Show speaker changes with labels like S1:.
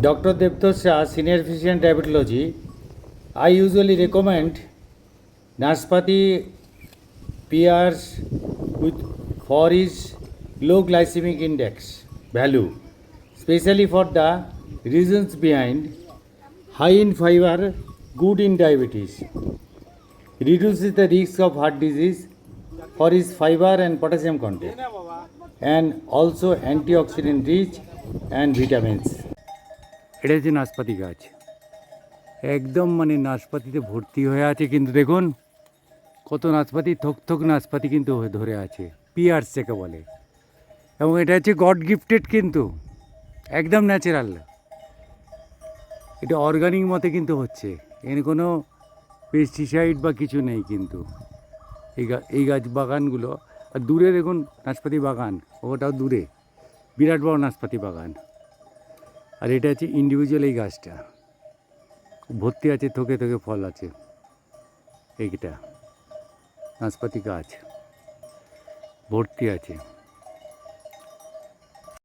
S1: Dr. Devtos Shah, Senior Physician Diabetology. I usually recommend Naspati pears for its low glycemic index value, especially for the reasons behind high in fiber, good in diabetes, reduces the risk of heart disease for its fiber and potassium content, and also antioxidant rich and vitamins. এটা হচ্ছে নাশপাতি গাছ, একদম মানে নাশপাতিতে ভর্তি হয়ে আছে। কিন্তু দেখুন কত নাশপাতি, থোক থোক নাশপাতি কিন্তু ধরে আছে, পিয়ার্স যাকে বলে। এবং এটা হচ্ছে গড গিফটেড, কিন্তু একদম ন্যাচারাল, এটা অর্গানিক মতে কিন্তু হচ্ছে, এর কোনো পেস্টিসাইড বা কিছু নেই কিন্তু। এই গাছ বাগানগুলো, আর দূরে দেখুন নাশপাতি বাগান, ওটাও দূরে বিরাট বড় নাশপাতি বাগান। আর এটা হচ্ছে ইন্ডিভিজুয়াল, এই গাছটা ভর্তি আছে, থোকে থোকে ফল আছে। এইটা নাশপাতি গাছ ভর্তি আছে।